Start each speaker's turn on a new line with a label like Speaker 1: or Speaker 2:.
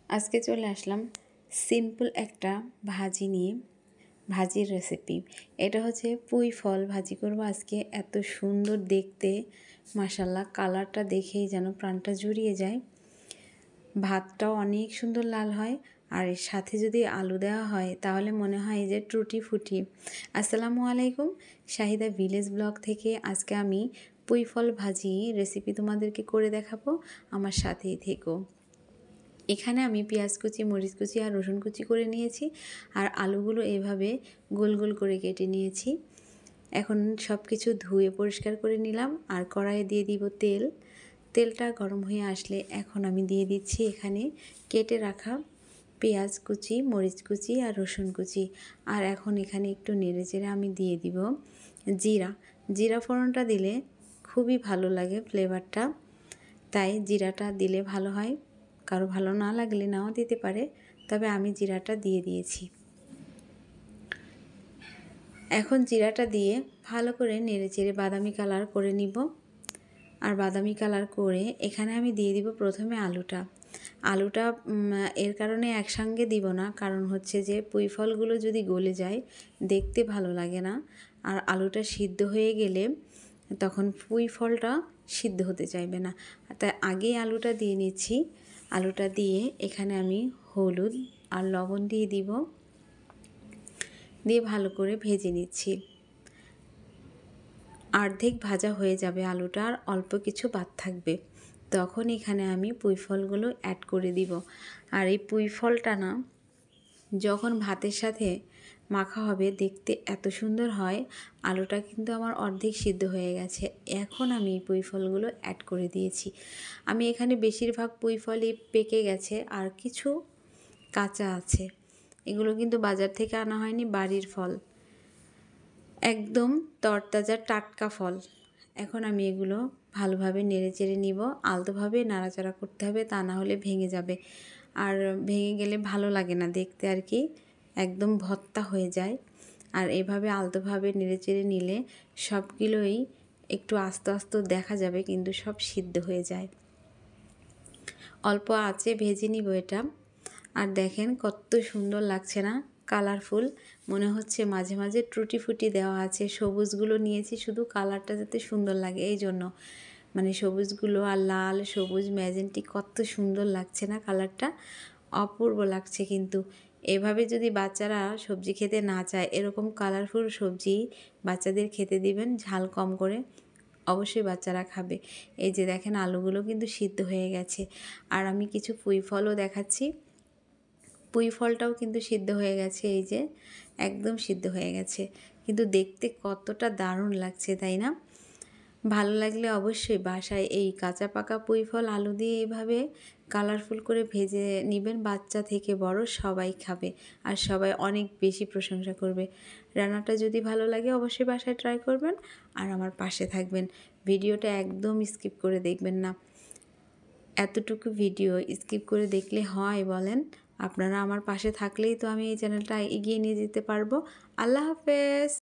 Speaker 1: আজকে চলে আসলাম সিম্পল একটা ভাজি নিয়ে, ভাজির রেসিপি। এটা হচ্ছে পুঁই ফল ভাজি করব আজকে। এত সুন্দর দেখতে, মাশাল্লাহ, কালারটা দেখেই যেন প্রাণটা জুড়িয়ে যায়। ভাতটাও অনেক সুন্দর লাল হয়, আর এর সাথে যদি আলু দেওয়া হয় তাহলে মনে হয় যে টুটি ফুটি। আসসালামু আলাইকুম, শাহিদা ভিলেজ ব্লগ থেকে আজকে আমি পুঁই ফল ভাজি রেসিপি তোমাদেরকে করে দেখাবো। আমার সাথেই থেকো। এখানে আমি পেঁয়াজ কুচি, মরিচ কুচি আর রসুন কুচি করে নিয়েছি, আর আলুগুলো এভাবে গোল গোল করে কেটে নিয়েছি। এখন সব কিছু ধুয়ে পরিষ্কার করে নিলাম, আর কড়াইয়ে দিয়ে দিব তেল। তেলটা গরম হয়ে আসলে এখন আমি দিয়ে দিচ্ছি এখানে কেটে রাখা পেঁয়াজ কুচি, মরিচ কুচি আর রসুন কুচি। আর এখন এখানে একটু নেড়ে চেড়ে আমি দিয়ে দিব জিরা ফোড়নটা দিলে খুবই ভালো লাগে ফ্লেভারটা, তাই জিরাটা দিলে ভালো হয়। কারো ভালো না লাগলে নাও দিতে পারে, তবে আমি জিরাটা দিয়ে দিয়েছি। এখন জিরাটা দিয়ে ভালো করে নেড়েচেড়ে বাদামি কালার করে নিব। আর বাদামি কালার করে এখানে আমি দিয়ে দিব প্রথমে আলুটা এর কারণে একসঙ্গে দিব না, কারণ হচ্ছে যে পুঁই ফলগুলো যদি গলে যায় দেখতে ভালো লাগে না, আর আলুটা সিদ্ধ হয়ে গেলে তখন পুঁই ফলটা সিদ্ধ হতে চাইবে না। তাই আগেই আলুটা দিয়ে নিচ্ছি। আলুটা দিয়ে এখানে আমি হলুদ আর লবণ দিয়ে দিব, দিয়ে ভালো করে ভেজে নিচ্ছি। অর্ধেক ভাজা হয়ে যাবে আলুটা, আর অল্প কিছু বাদ থাকবে, তখন এখানে আমি পুঁই ফলগুলো অ্যাড করে দিব। আর এই পুঁই ফলটা না যখন ভাতের সাথে মাখা হবে দেখতে এত সুন্দর হয়। আলুটা কিন্তু আমার অর্ধেক সিদ্ধ হয়ে গেছে। এখন আমি এই পুঁই ফলগুলো অ্যাড করে দিয়েছি। আমি এখানে বেশিরভাগ পুঁই ফলই পেকে গেছে, আর কিছু কাঁচা আছে। এগুলো কিন্তু বাজার থেকে আনা হয়নি, বাড়ির ফল, একদম তরতাজা টাটকা ফল। এখন আমি এগুলো ভালোভাবে নেড়ে চেড়ে নিব। আলতোভাবে নাড়াচাড়া করতে হবে, তা না হলে ভেঙে যাবে, আর ভেঙে গেলে ভালো লাগে না দেখতে, আর কি একদম ভর্তা হয়ে যায়। আর এভাবে আলতোভাবে নেড়ে চেড়ে নিলে সবগুলোই একটু আস্তে আস্তে দেখা যাবে, কিন্তু সব সিদ্ধ হয়ে যায়। অল্প আঁচে ভেজে নিব এটা। আর দেখেন কত সুন্দর লাগছে না, কালারফুল। মনে হচ্ছে মাঝে মাঝে টুটি ফুটি দেওয়া আছে। সবুজগুলো নিয়েছি শুধু কালারটা যাতে সুন্দর লাগে এই জন্য, মানে সবুজগুলো আর লাল, সবুজ, ম্যাজেন্টিক, কত সুন্দর লাগছে না কালারটা, অপূর্ব লাগছে। কিন্তু এভাবে যদি বাচ্চারা সবজি খেতে না চায়, এরকম কালারফুল সবজি বাচ্চাদের খেতে দিবেন, ঝাল কম করে, অবশ্যই বাচ্চারা খাবে। এই যে দেখেন আলুগুলো কিন্তু সিদ্ধ হয়ে গেছে। আর আমি কিছু পুঁই ফলও দেখাচ্ছি। পুঁই ফলটাও কিন্তু সিদ্ধ হয়ে গেছে, এই যে একদম সিদ্ধ হয়ে গেছে। কিন্তু দেখতে কতটা দারুণ লাগছে, তাই না? ভালো লাগলে অবশ্যই বাসায় এই কাঁচা পাকা পুঁই ফল আলু দিয়ে এইভাবে কালারফুল করে ভেজে নেবেন। বাচ্চা থেকে বড় সবাই খাবে, আর সবাই অনেক বেশি প্রশংসা করবে। রান্নাটা যদি ভালো লাগে অবশ্যই বাসায় ট্রাই করবেন, আর আমার পাশে থাকবেন। ভিডিওটা একদম স্কিপ করে দেখবেন না। এতটুকু ভিডিও স্কিপ করে দেখলে হয় বলেন? আপনারা আমার পাশে থাকলেই তো আমি এই চ্যানেলটা এগিয়ে নিয়ে যেতে পারবো। আল্লাহ হাফেজ।